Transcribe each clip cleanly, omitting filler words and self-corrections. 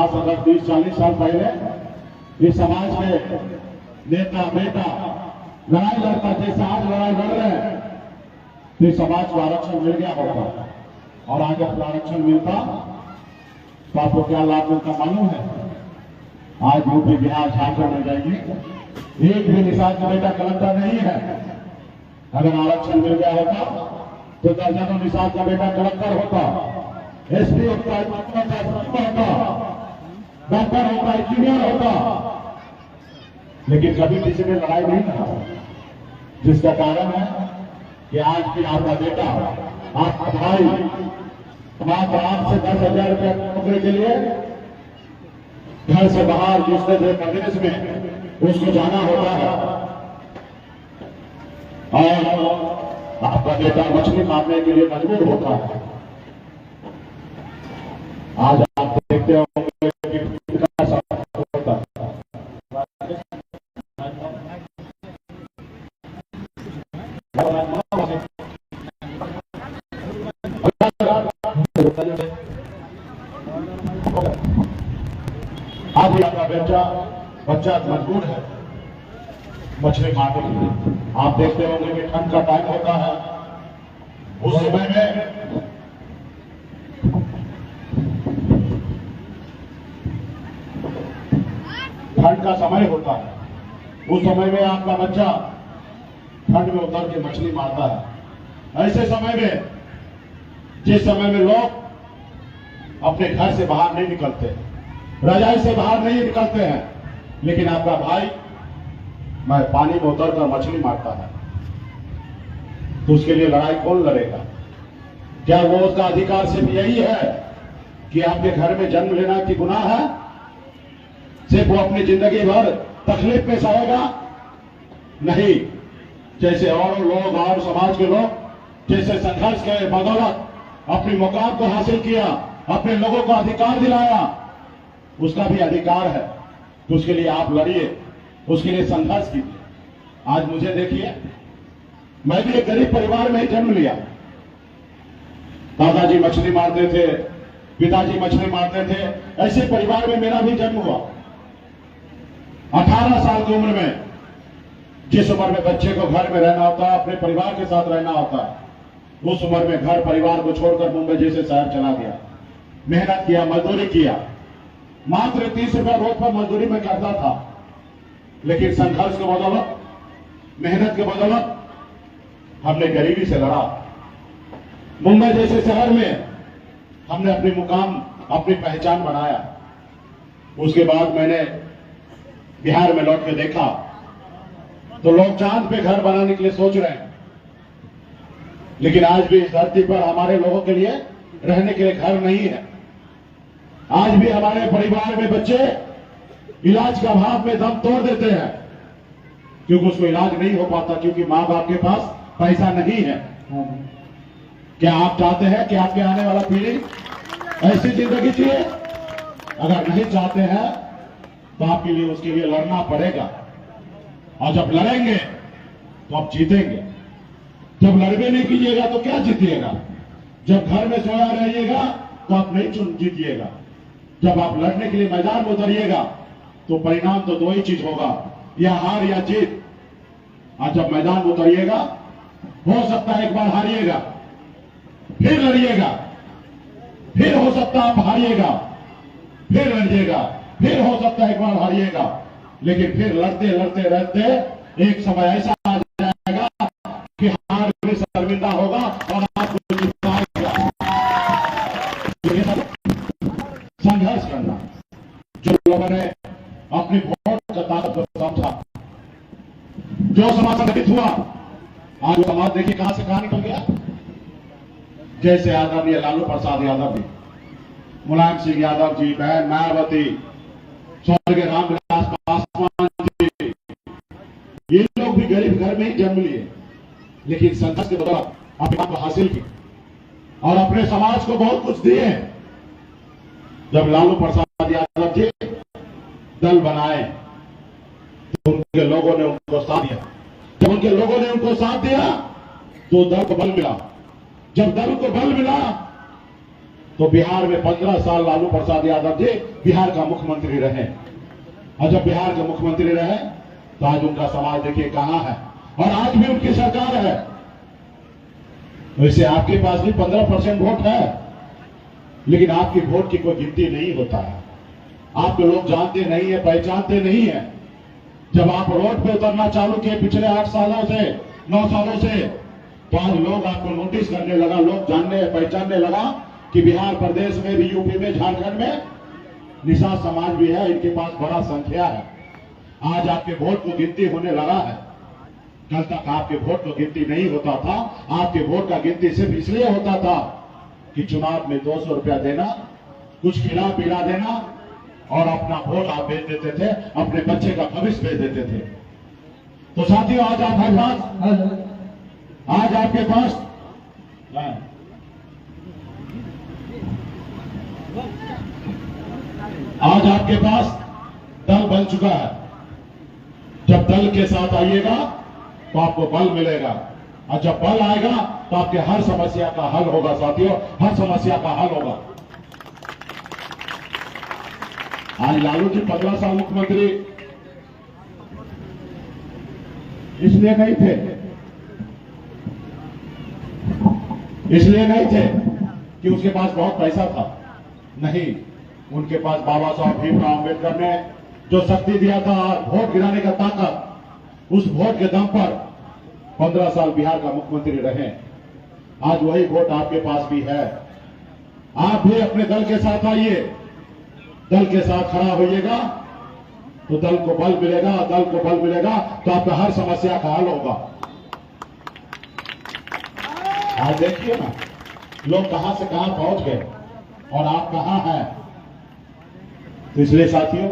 आज अगर 30-40 साल पहले इस समाज के नेता बेटा लड़ाई लड़ता, जैसे आज लड़ाई लड़ रहे हैं, तो इस समाज को आरक्षण मिल गया होता और आगे आरक्षण मिलता तो आपको क्या लाभ मिलता मालूम है? आज यूपी बिहार झारखंड में जाएंगे, एक भी निषाद का बेटा कलेक्टर नहीं है। अगर आरक्षण मिल गया होता तो दर्जनों निषाद का बेटा कलेक्टर होता, एसपी होता, डॉक्टर होता, इंजीनियर होता, लेकिन कभी किसी ने लड़ाई नहीं लड़ा, जिसका कारण है कि आज भी आपका बेटा, आपका भाई मात्र 8 से 10,000 रुपये नौकरी के लिए घर से बाहर दूसरे प्रदेश में उसको जाना होता है, और आपका बेटा मछली मारने के लिए मजबूर होता है। आज आप देखते होंगे कि कितना सब होता है। आज आपका बच्चा मजबूर है मछली मारने के लिए। आप देखते होंगे कि ठंड का टाइम होता है, उस समय में ठंड का समय होता है, उस समय में आपका बच्चा ठंड में उतर के मछली मारता है। ऐसे समय में, जिस समय में लोग अपने घर से बाहर नहीं निकलते, रजाई से बाहर नहीं निकलते हैं, लेकिन आपका भाई मैं पानी में उतरकर मछली मारता है, तो उसके लिए लड़ाई कौन लड़ेगा? क्या वो उसका अधिकार सिर्फ यही है कि आपके घर में जन्म लेना की गुनाह है? सिर्फ वो अपनी जिंदगी भर तकलीफ में सहेगा? नहीं, जैसे और लोग और समाज के लोग जैसे संघर्ष के बदौलत अपनी मुकाम को हासिल किया, अपने लोगों को अधिकार दिलाया, उसका भी अधिकार है, तो उसके लिए आप लड़िए, उसके लिए संघर्ष कीजिए। आज मुझे देखिए, मैं भी एक गरीब परिवार में ही जन्म लिया। दादाजी मछली मारते थे, पिताजी मछली मारते थे, ऐसे परिवार में मेरा भी जन्म हुआ। 18 साल की उम्र में, जिस उम्र में बच्चे को घर में रहना होता है, अपने परिवार के साथ रहना होता है, उस उम्र में घर परिवार को छोड़कर मुंबई जैसे शहर चला गया। मेहनत किया, मजदूरी किया, मात्र 30 रुपया रोज पर मजदूरी में करता था, लेकिन संघर्ष के बदौलत, मेहनत के बदौलत हमने गरीबी से लड़ा। मुंबई जैसे शहर में हमने अपनी मुकाम, अपनी पहचान बनाया। उसके बाद मैंने बिहार में लौट के देखा तो लोग चांद पे घर बनाने के लिए सोच रहे हैं, लेकिन आज भी इस धरती पर हमारे लोगों के लिए रहने के लिए घर नहीं है। आज भी हमारे परिवार में बच्चे इलाज के अभाव में दम तोड़ देते हैं, क्योंकि उसको इलाज नहीं हो पाता, क्योंकि माँ बाप के पास पैसा नहीं है। क्या आप चाहते हैं कि आपके आने वाला पीढ़ी ऐसी जिंदगी जिए? अगर नहीं चाहते हैं तो आपके लिए उसके लिए लड़ना पड़ेगा, और जब लड़ेंगे तो आप जीतेंगे। जब लड़बे नहीं कीजिएगा तो क्या जीतिएगा? जब घर में सोया रहिएगा तो आप नहीं जीतिएगा। जब आप लड़ने के लिए मैदान में उतरिएगा तो परिणाम तो दो ही चीज होगा, या हार या जीत। और जब मैदान में उतरिएगा, हो सकता है एक बार हारिएगा, फिर लड़िएगा, फिर हो सकता है आप हारिएगा, फिर लड़िएगा, फिर हो सकता है एक बार हारिएगा, लेकिन फिर लड़ते लड़ते रहते एक समय ऐसा आ जाएगा कि हार भी शर्मिंदा होगा और आपको जिताएगा। संघर्ष करना, जो लोगों ने अपनी वोट का ताकत को समझा, जो समाज संगठित हुआ, आज समाज देखिए कहां से कहां निकल गया। जैसे आदरणीय लालू प्रसाद यादव जी, मुलायम सिंह यादव जी, बहन मायावती, स्वर्गीय रामविलास पासवान जी, ये लोग भी गरीब घर में ही जन्म लिए, लेकिन संघर्ष के दौरान अपने को हासिल की और अपने समाज को बहुत कुछ दिए। जब लालू प्रसाद यादव जी दल बनाए तो उनके लोगों ने उनको साथ दिया। जब उनके लोगों ने उनको साथ दिया तो दल को बल मिला। जब दल को बल मिला तो बिहार में 15 साल लालू प्रसाद यादव जी बिहार का मुख्यमंत्री रहे, और जब बिहार के मुख्यमंत्री रहे तो आज उनका समाज देखिए कहां है, और आज भी उनकी सरकार है। वैसे आपके पास भी 15% वोट है, लेकिन आपकी वोट की कोई गिनती नहीं होता है। आपके लोग जानते नहीं है, पहचानते नहीं है। जब आप रोड पे उतरना चालू किए पिछले 8 सालों से 9 सालों से, तो आज लोग आपको नोटिस करने लगा, लोग जानने पहचानने लगा कि बिहार प्रदेश में भी, यूपी में, झारखंड में निषाद समाज भी है, इनके पास बड़ा संख्या है। आज आपके वोट को गिनती होने लगा है। कल तक आपके वोट को गिनती नहीं होता था। आपके वोट का गिनती सिर्फ इसलिए होता था कि चुनाव में 200 रुपया देना, कुछ खिला पिला देना, और अपना वोट आप बेच देते थे, अपने बच्चे का भविष्य बेच देते थे। तो साथियों, आज आपके पास आज आपके पास दल बन चुका है। जब दल के साथ आइएगा तो आपको बल मिलेगा, और जब बल आएगा तो आपके हर समस्या का हल होगा। साथियों, हर समस्या का हल होगा। आज लालू जी 15 साल मुख्यमंत्री इसलिए नहीं थे कि उसके पास बहुत पैसा था। नहीं, उनके पास बाबा साहब भीमराव अम्बेडकर ने जो शक्ति दिया था, वोट गिराने का ताकत, उस वोट के दम पर 15 साल बिहार का मुख्यमंत्री रहे। आज वही वोट आपके पास भी है। आप भी अपने दल के साथ आइए, दल के साथ खड़ा होइएगा तो दल को बल मिलेगा, दल को बल मिलेगा तो आपका हर समस्या का हल होगा। आज देखिए ना, लोग कहां से कहां पहुंच गए और आप कहां हैं। तो इसलिए साथियों,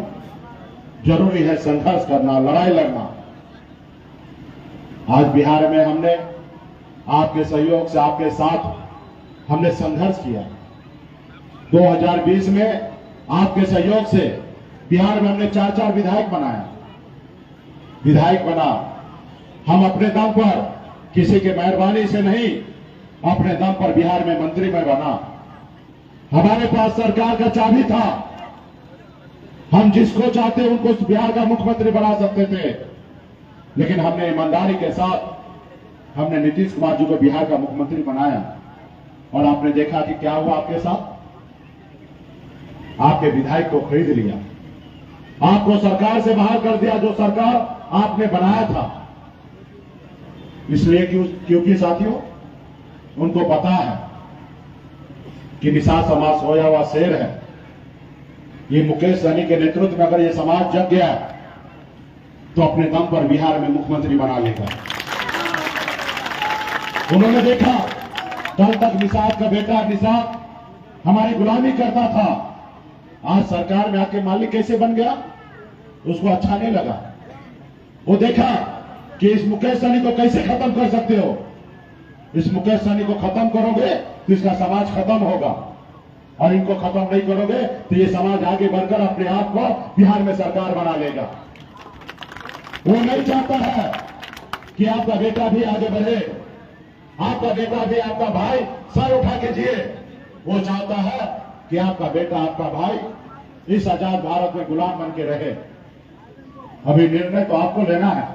जरूरी है संघर्ष करना, लड़ाई लड़ना। आज बिहार में हमने आपके सहयोग से, आपके साथ हमने संघर्ष किया। 2020 में आपके सहयोग से बिहार में हमने 4 विधायक बना। हम अपने दम पर, किसी के मेहरबानी से नहीं, अपने दम पर बिहार में मंत्री में बना। हमारे पास सरकार का चाबी था। हम जिसको चाहते उनको बिहार का मुख्यमंत्री बना सकते थे, लेकिन हमने ईमानदारी के साथ हमने नीतीश कुमार जी को बिहार का मुख्यमंत्री बनाया। और आपने देखा कि क्या हुआ आपके साथ। आपके विधायक को खरीद लिया, आपको सरकार से बाहर कर दिया, जो सरकार आपने बनाया था। इसलिए क्योंकि साथियों, उनको पता है कि निषाद समाज सोया हुआ शेर है। ये मुकेश सहनी के नेतृत्व में अगर ये समाज जग गया तो अपने दम पर बिहार में मुख्यमंत्री बना लेगा। उन्होंने देखा, कल तक निषाद का बेटा निषाद हमारी गुलामी करता था, आज सरकार में आके मालिक कैसे बन गया, उसको अच्छा नहीं लगा। वो देखा कि इस मुकेश सहनी को कैसे खत्म कर सकते हो। इस मुकेश सहनी को खत्म करोगे तो इसका समाज खत्म होगा, और इनको खत्म नहीं करोगे तो ये समाज आगे बढ़कर अपने आप को बिहार में सरकार बना लेगा। वो नहीं चाहता है कि आपका बेटा भी आगे बढ़े, आपका बेटा भी, आपका भाई सर उठा के जिए। वो चाहता है कि आपका बेटा, आपका भाई इस आजाद भारत में गुलाम बन के रहे। अभी निर्णय तो आपको लेना है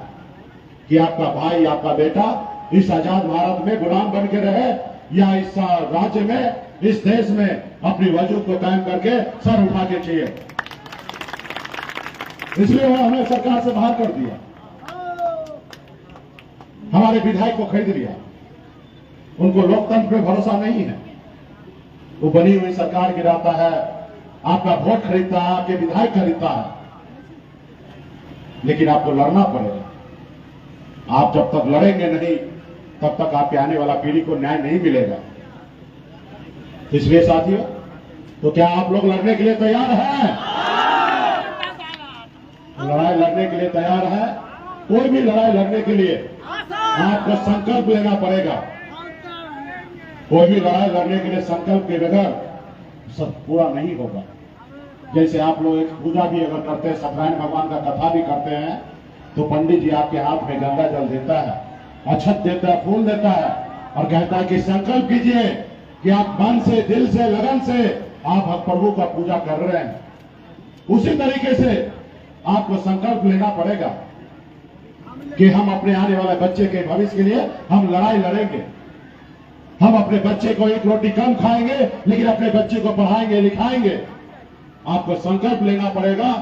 कि आपका भाई, आपका बेटा इस आजाद भारत में गुलाम बन के रहे, या इस राज्य में, इस देश में अपनी वजूद को कायम करके सर उठा के चाहिए। इसलिए वो हमें सरकार से बाहर कर दिया, हमारे विधायक को खरीद लिया। उनको लोकतंत्र पे भरोसा नहीं है। वो बनी हुई सरकार गिराता है, आपका वोट खरीदता है, आपके विधायक खरीदता है, लेकिन आपको लड़ना पड़ेगा। आप जब तक लड़ेंगे नहीं, तब तक आपके आने वाला पीढ़ी को न्याय नहीं मिलेगा। इसलिए साथियों, तो क्या आप लोग लड़ने के लिए तैयार हैं? लड़ाई लड़ने के लिए तैयार है? कोई भी लड़ाई लड़ने के लिए आपको संकल्प लेना पड़ेगा। कोई भी लड़ाई लड़ने के लिए संकल्प के बगैर सब पूरा नहीं होगा। जैसे आप लोग एक पूजा भी अगर करते हैं, सत्यनारायण भगवान का कथा भी करते हैं, तो पंडित जी आपके हाथ में गंगा जल देता है, अक्षत देता है, फूल देता है, और कहता है कि संकल्प कीजिए कि आप मन से, दिल से, लगन से आप प्रभु का पूजा कर रहे हैं, उसी तरीके से आपको संकल्प लेना पड़ेगा कि हम अपने आने वाले बच्चे के भविष्य के लिए हम लड़ाई लड़ेंगे। हम अपने बच्चे को एक रोटी कम खाएंगे, लेकिन अपने बच्चे को पढ़ाएंगे, लिखाएंगे। आपको संकल्प लेना पड़ेगा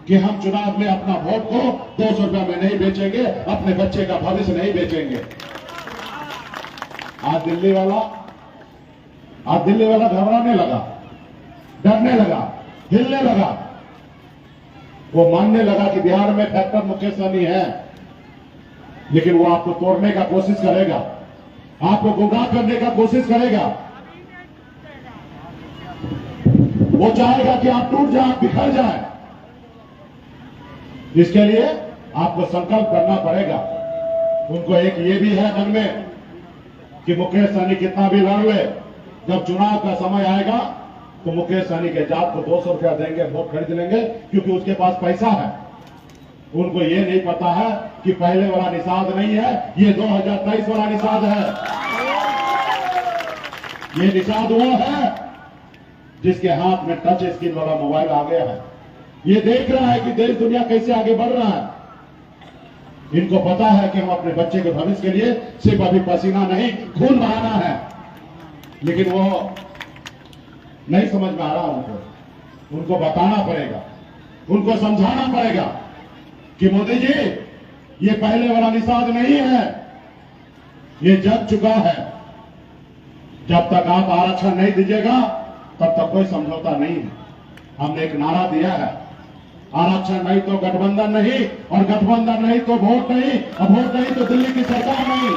कि हम चुनाव में अपना वोट को 200 रुपया में नहीं बेचेंगे, अपने बच्चे का भविष्य नहीं बेचेंगे। आज दिल्ली वाला घबराने लगा, डरने लगा, हिलने लगा। वो मानने लगा कि बिहार में फैक्टर मुकेश सहनी है, लेकिन वो आपको तोड़ने का कोशिश करेगा, आपको गुमराह करने का कोशिश करेगा। वो चाहेगा कि आप टूट जाए, बिखर जाए। इसके लिए आपको संकल्प करना पड़ेगा। उनको एक ये भी है मन में कि मुकेश सहनी कितना भी लड़ ले, जब चुनाव का समय आएगा तो मुकेश सहनी के जात को 200 रुपया देंगे, वोट खरीद लेंगे, क्योंकि उसके पास पैसा है। उनको ये नहीं पता है कि पहले वाला निषाद नहीं है, ये 2023 वाला निषाद है। ये निषाद वो है जिसके हाथ में टच स्क्रीन वाला मोबाइल आ गया है। ये देख रहा है कि देश दुनिया कैसे आगे बढ़ रहा है। इनको पता है कि हम अपने बच्चे के भविष्य के लिए सिर्फ अभी पसीना नहीं, खून बहाना है, लेकिन वो नहीं समझ में आ रहा। उनको बताना पड़ेगा, उनको समझाना पड़ेगा कि मोदी जी, ये पहले वाला निषाद नहीं है, ये जग चुका है। जब तक आप आरक्षण नहीं दीजिएगा तब तक कोई समझौता नहीं है। हमने एक नारा दिया है, आरक्षण नहीं तो गठबंधन नहीं, और गठबंधन नहीं तो वोट नहीं, और वोट नहीं तो दिल्ली की सरकार नहीं।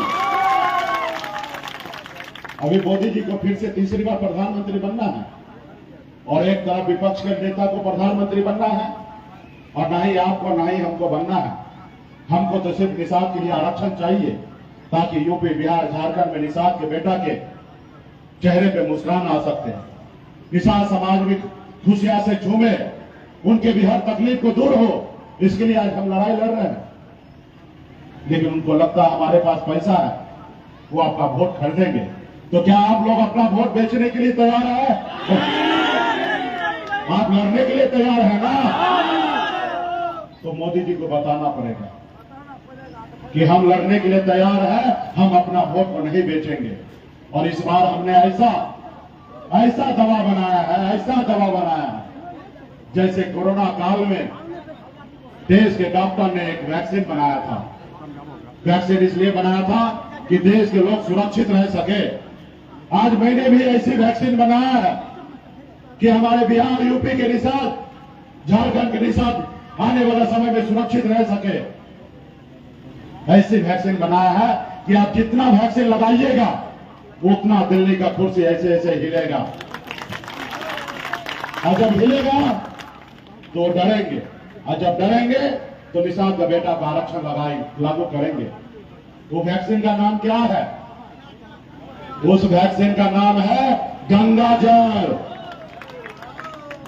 अभी मोदी जी को फिर से तीसरी बार प्रधानमंत्री बनना है, और एक तरफ विपक्ष के नेता को प्रधानमंत्री बनना है, और ना ही आपको ना ही हमको बनना है। हमको तो सिर्फ निषाद के लिए आरक्षण चाहिए, ताकि यूपी, बिहार, झारखंड में निषाद के बेटा के चेहरे पे मुस्कान आ सकते हैं। निषाद समाज में खुशियां से झूमे, उनके भी हर तकलीफ को दूर हो, इसके लिए आज हम लड़ाई लड़ रहे हैं। लेकिन उनको लगता है हमारे पास पैसा है, वो आपका वोट खरीदेंगे। तो क्या आप लोग अपना वोट बेचने के लिए तैयार है? आप लड़ने के लिए तैयार है ना? तो मोदी जी को बताना पड़ेगा कि हम लड़ने के लिए तैयार हैं, हम अपना वोट को नहीं बेचेंगे। और इस बार हमने ऐसा दवा बनाया है, ऐसा दवा बनाया है, जैसे कोरोना काल में देश के डॉक्टर ने एक वैक्सीन बनाया था। वैक्सीन इसलिए बनाया था कि देश के लोग सुरक्षित रह सके। आज मैंने भी ऐसी वैक्सीन बनाया है कि हमारे बिहार, यूपी के निषाद, झारखंड के निषाद आने वाला समय में सुरक्षित रह सके। ऐसी वैक्सीन बनाया है कि आप जितना वैक्सीन लगाइएगा उतना दिल्ली का कुर्सी ऐसे ऐसे हिलेगा, और जब हिलेगा तो डरेंगे, और जब डरेंगे तो निषाद का बेटा का आरक्षण लागू करेंगे। वो वैक्सीन का नाम क्या है? उस वैक्सीन का नाम है गंगा जल।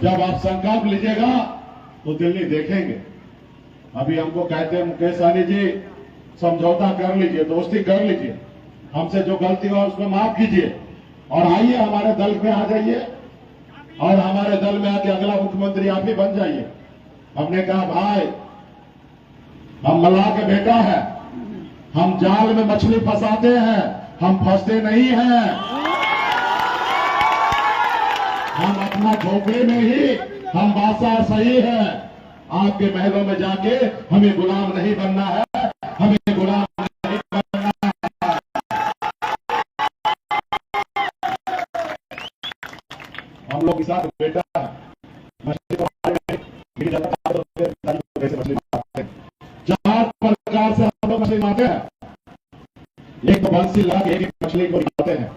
जब आप संकल्प लीजिएगा तो दिल्ली देखेंगे। अभी हमको कहते हैं मुकेश सहनी जी, समझौता कर लीजिए, दोस्ती कर लीजिए, हमसे जो गलती हुआ उसको माफ कीजिए, और आइए हमारे दल में आ जाइए, और हमारे दल में आके अगला मुख्यमंत्री आप ही बन जाइए। हमने कहा भाई, हम मल्लाह के बेटा है, हम जाल में मछली फंसाते हैं, हम फंसते नहीं हैं। हम अपना झोपड़े में ही हम बादशाह सही है। आपके महलों में जाके हमें गुलाम नहीं बनना है, हमें गुलाम नहीं बनना है। हम लोग के साथ बेटा है, मछली कैसे मछली मारते हैं? 4 प्रकार से हम लोग मछली मारते हैं। एक तो बंसी लगा के एक मछली को निकालते हैं,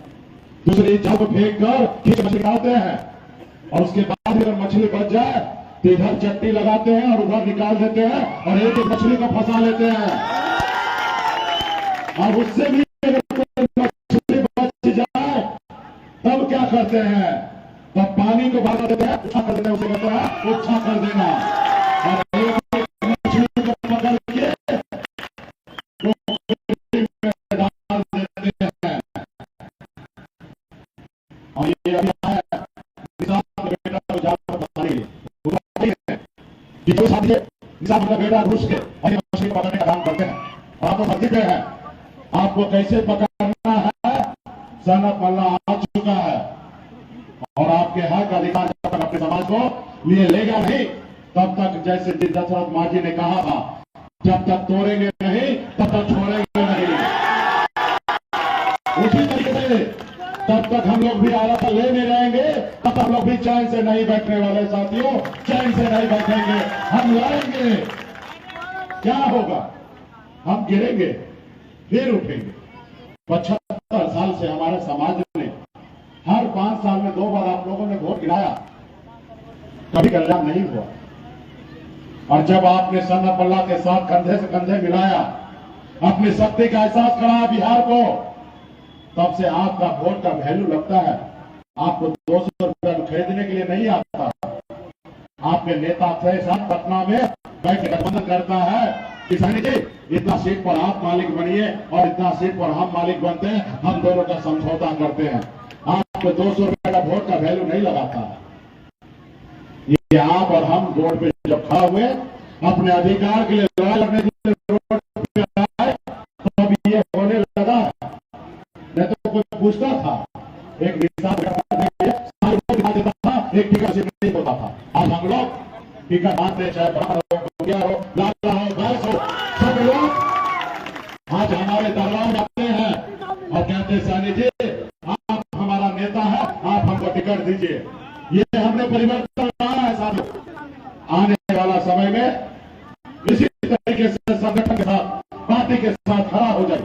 दूसरी जाल को फेंक कर खींच मछली निकालते हैं, और उसके बाद अगर मछली बच जाए तो इधर चट्टी लगाते हैं और उधर निकाल देते हैं, और एक एक मछली को फंसा लेते हैं। और उससे भी अगर मछली बच जाए तब क्या करते हैं? तब पानी को बहा देते हैं, उछा कर देते हैं, उसे कहते हैं उछा कर देना। और एक मछली को पकड़ के निसार का बेटा घुस के और मछली पकड़ने का काम करते हैं और आप भर्ती पे हैं। आपको कैसे पकड़ना है, सनत मल्ला आ चुका है और आपके हक अधिकार जब तक अपने समाज को लिए लेगा नहीं, तब तक जैसे दशरथ मांझी ने कहा था, जब तक तोड़ेंगे नहीं तब तक छोड़ेंगे नहीं। उसी तरीके से तब तक हम लोग भी आला लेने रहेंगे, तब तक हम लोग भी चैन से नहीं बैठने वाले साथियों, चैन से नहीं बैठेंगे, हम लड़ेंगे। क्या होगा, हम गिरेंगे फिर उठेंगे। 75 साल से हमारे समाज ने हर 5 साल में 2 बार आप लोगों ने वोट गिराया, कभी कल्याण नहीं हुआ। और जब आपने सन्ना पल्ला के साथ कंधे से कंधे मिलाया, अपनी शक्ति का एहसास कराया बिहार को, तब से आपका वोट का वैल्यू लगता है। आपको 200 रुपया खरीदने के लिए नहीं आता। आपके नेता थे साथ पटना में बैठ के गठबंधन करता है किसानी जी, इतना सीट पर आप मालिक बनिए और इतना सीट पर हम मालिक बनते हैं, हम दोनों का समझौता करते हैं। आपको 200 रुपए का वोट का वैल्यू नहीं लगाता है। ये आप और हम रोड पे जब खड़ा हुए अपने अधिकार के लिए लड़ाई लड़ने के लिए रोड पे आए, तो अब ये होने लगा। नहीं तो कोई पूछता था, एक निशान देता था, एक टिकट से नहीं होता था। आज हम लोग टिकट बांधते, चाहे ब्राह्मण हो, गुड़िया हो, लाला हो, भैंस हो, सब लोग आज हमारे दरबार में आते हैं और कहते हैं सानी जी आप हमारा नेता है, आप हमको टिकट दीजिए। ये हमने परिवर्तन लाया है साथियों। आने वाला समय में इसी तरीके से संगठन के साथ, पार्टी के साथ खड़ा हो जाए,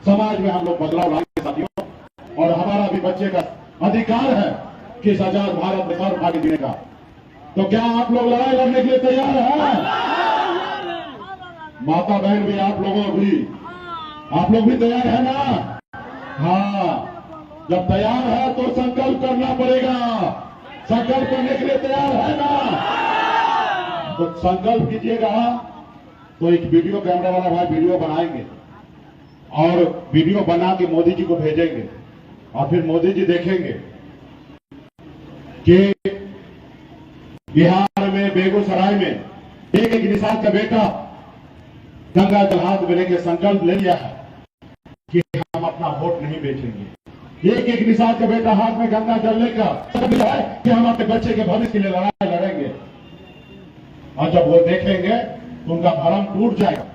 समाज में हम लोग बदलाव लाएंगे साथियों। और हमारा भी बच्चे का अधिकार है कि इस आजाद भारत में सर उठा के जीने का। तो क्या आप लोग लड़ाई लड़ने के लिए तैयार हैं? माता बहन भी, आप लोग भी तैयार है ना? हाँ, जब तैयार है तो संकल्प करना पड़ेगा। संकल्प करने के लिए तैयार है ना? तो संकल्प कीजिएगा। तो एक वीडियो कैमरा वाला भाई वीडियो बनाएंगे और वीडियो बना के मोदी जी को भेजेंगे और फिर मोदी जी देखेंगे कि बिहार में, बेगूसराय में एक निषाद का बेटा गंगा जल हाथ में लेके संकल्प ले लिया है कि हम अपना वोट नहीं बेचेंगे। एक निषाद का बेटा हाथ में गंगा जल लेकर है कि हम अपने बच्चे के भविष्य के लिए लड़ाई लड़ेंगे। और जब वो देखेंगे तो उनका भरम टूट जाएगा।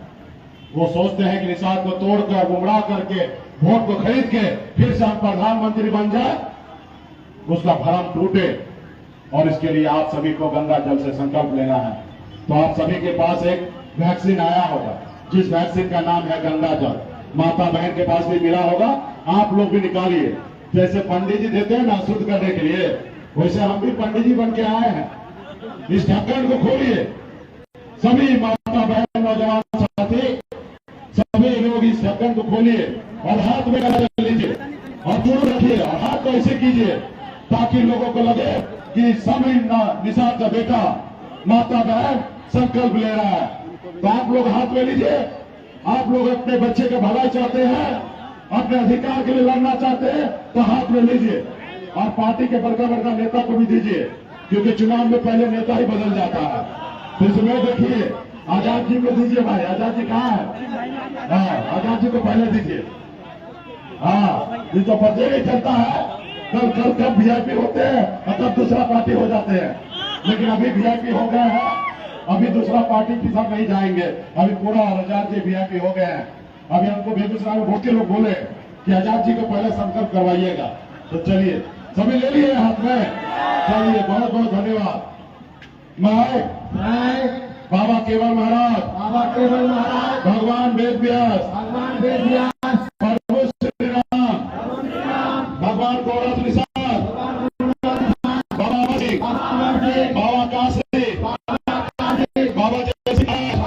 वो सोचते हैं कि निषाद को तोड़कर, गुमराह करके, वोट को खरीद के फिर से हम प्रधानमंत्री बन जाए, उसका भरम टूटे। और इसके लिए आप सभी को गंगा जल से संकल्प लेना है। तो आप सभी के पास एक वैक्सीन आया होगा, जिस वैक्सीन का नाम है गंगा जल। माता बहन के पास भी मिला होगा, आप लोग भी निकालिए। जैसे पंडित जी देते हैं ना शुद्ध करने के लिए, वैसे हम भी पंडित जी बन के आए हैं। इस ढक्कन को खोलिए, सभी माता बहन, नौजवान साथी, सभी लोग इस ढक्कन को खोलिए और हाथ में गंगा जल लीजिए और दूर रखिए और हाथ को ऐसे कीजिए ताकि लोगों को लगे कि सभी निषाद का बेटा, माता बहन संकल्प ले रहा है। तो आप लोग हाथ में लीजिए। आप लोग अपने बच्चे का भलाई चाहते हैं, अपने अधिकार के लिए लड़ना चाहते हैं, तो हाथ में लीजिए और पार्टी के बड़का बड़का नेता को भी दीजिए, क्योंकि चुनाव में पहले नेता ही बदल जाता है। तो इसमें देखिए, आजाद जी को दीजिए भाई। आजाद जी कहाँ है? हाँ, आजाद जी को पहले दीजिए। हाँ, ये तो पता नहीं चलता है कब वीआईपी होते हैं और तब दूसरा पार्टी हो जाते हैं। लेकिन अभी वीआईपी हो गए हैं, अभी दूसरा पार्टी के साथ नहीं जाएंगे। अभी पूरा आजाद जी वीआईपी हो गए हैं। अभी हमको बेगूसराय में बहुत के लोग बोले कि आजाद जी को पहले संकल्प करवाइएगा। तो चलिए, सभी ले लिए हाथ में। चलिए, बहुत बहुत धन्यवाद। मैं बाबा केवल महाराज, भगवान वेद व्यास, प्रभु श्री राम, भगवान गौरव निषाद, बाबा सिंह, बाबा काशी, बाबा जयसिंह,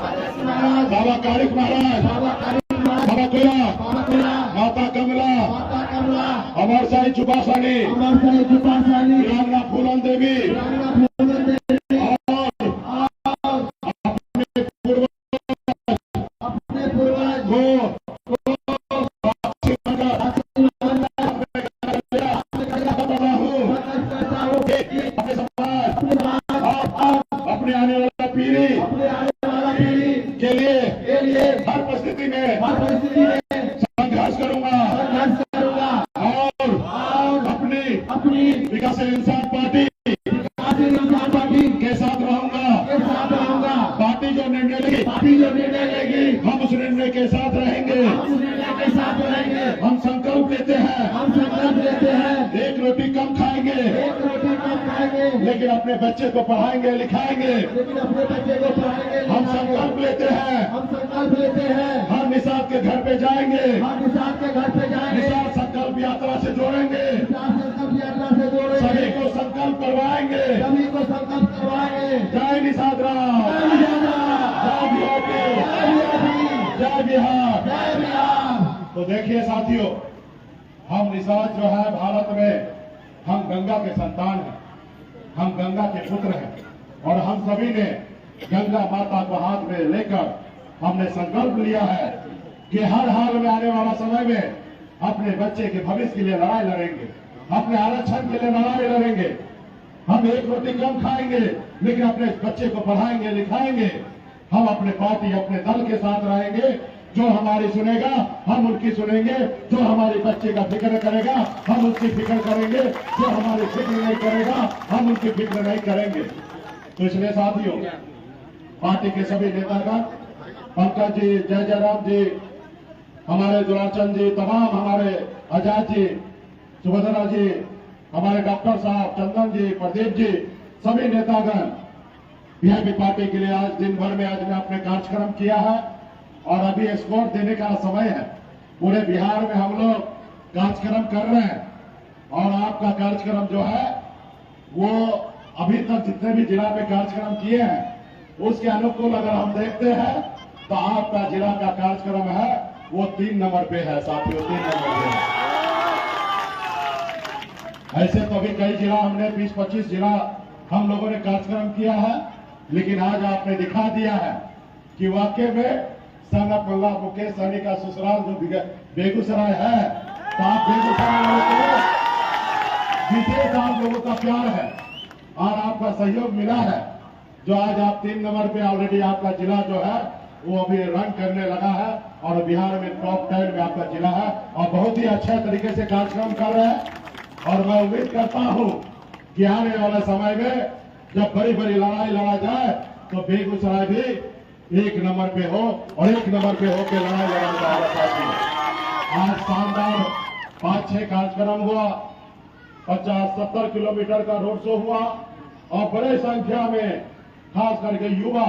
बाबा कारिक महाराज, बाबा कोया, माता कमला, अमर साई चुपासानी, रामना फूलन देवी, अपने आने वाला पीढ़ी संघर्ष करूंगा और अपनी विकासशील इंसान पार्टी के साथ रहूंगा। पार्टी जो निर्णय लेगी हम उस निर्णय के साथ रहेंगे। हम संकल्प लेते हैं 1 रोटी कम खाएंगे लेकिन अपने बच्चे को पढ़ाएंगे लिखाएंगे। हम संकल्प लेते हैं हम निषाद के घर पे जाएंगे। निषाद संकल्प यात्रा से जोड़ेंगे। सभी को संकल्प करवाएंगे। जय निषाद राव, जय बिहार। तो देखिए साथियों, हम निषाद जो है भारत में हम गंगा के संतान हैं, हम गंगा के पुत्र हैं और हम सभी ने गंगा माता को हाथ में लेकर हमने संकल्प लिया है कि हर हाल में आने वाला समय में अपने बच्चे के भविष्य के लिए लड़ाई लड़ेंगे, अपने आरक्षण के लिए लड़ाई लड़ेंगे। हम 1 रोटी कम खाएंगे लेकिन अपने बच्चे को पढ़ाएंगे लिखाएंगे। हम अपने पार्टी अपने दल के साथ रहेंगे। जो हमारी सुनेगा हम उनकी सुनेंगे। जो हमारे बच्चे का फिक्र करेगा हम उसकी फिक्र करेंगे। जो हमारी फिक्र नहीं करेगा हम उनकी फिक्र नहीं करेंगे। तो इसलिए साथियों, पार्टी के सभी नेतागण, पंकज जी, जय जयराम जी, हमारे दुलाचंद जी, तमाम हमारे आजाद जी, सुभद्रा जी, हमारे डॉक्टर साहब, चंदन जी, प्रदीप जी, सभी नेतागण वीआईपी पार्टी के लिए आज दिन भर में आज ने अपने कार्यक्रम किया है और अभी एस्कॉर्ट देने का समय है। पूरे बिहार में हम लोग कार्यक्रम कर रहे हैं और आपका कार्यक्रम जो है वो अभी तक जितने भी जिला में कार्यक्रम किए हैं उसके अनुकूल अगर हम देखते हैं तो आपका जिला का कार्यक्रम है वो 3 नंबर पे है साथियों, 3 नंबर पे है। ऐसे तो अभी कई जिला हमने 20-25 जिला हम लोगों ने कार्यक्रम किया है, लेकिन आज आपने दिखा दिया है कि वाकई में सनत मल्ला मुकेश सहनी का ससुराल जो बेगूसराय है, तो आप बेगूसराय वालों को विशेष आप लोगों का प्यार है और आपका सहयोग मिला है। जो आज आप 3 नंबर पे ऑलरेडी आपका जिला जो है वो अभी रन करने लगा है और बिहार में टॉप 10 में आपका जिला है और बहुत ही अच्छे तरीके से कार्यक्रम कर रहे हैं। और मैं उम्मीद करता हूं कि आने वाले समय में जब बड़ी बड़ी लड़ाई लड़ा जाए तो बेगूसराय भी 1 नंबर पे हो और 1 नंबर पे होकर लड़ाई लड़ा जाएगा। आज शानदार 5-6 कार्यक्रम हुआ, 50-70 किलोमीटर का रोड शो हुआ और बड़े संख्या में खास करके युवा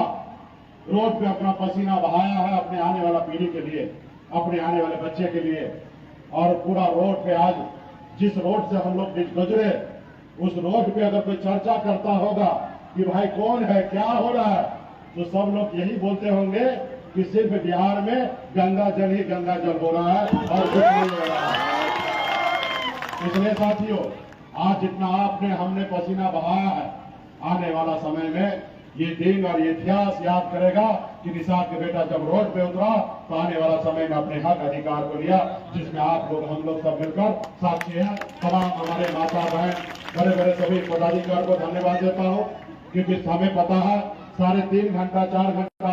रोड पे अपना पसीना बहाया है अपने आने वाला पीढ़ी के लिए, अपने आने वाले बच्चे के लिए। और पूरा रोड पे आज जिस रोड से हम लोग गुजरे उस रोड पे अगर कोई चर्चा करता होगा कि भाई कौन है, क्या हो रहा है, तो सब लोग यही बोलते होंगे कि सिर्फ बिहार में गंगा जल ही गंगा जल हो रहा है और कुछ नहीं हो रहा है। इसलिए साथियों, आज जितना आपने हमने पसीना बहाया है, आने वाला समय में ये दिन और ये इतिहास याद करेगा कि निषाद के बेटा जब रोड पे उतरा तो आने वाला समय में अपने हक अधिकार को लिया, जिसमें आप लोग हम लोग सब मिलकर साक्षी हैं। तमाम हमारे माता बहन बड़े बड़े सभी पदाधिकारियों को धन्यवाद देता हूँ, क्योंकि हमें पता है 3.5 घंटा 4 घंटा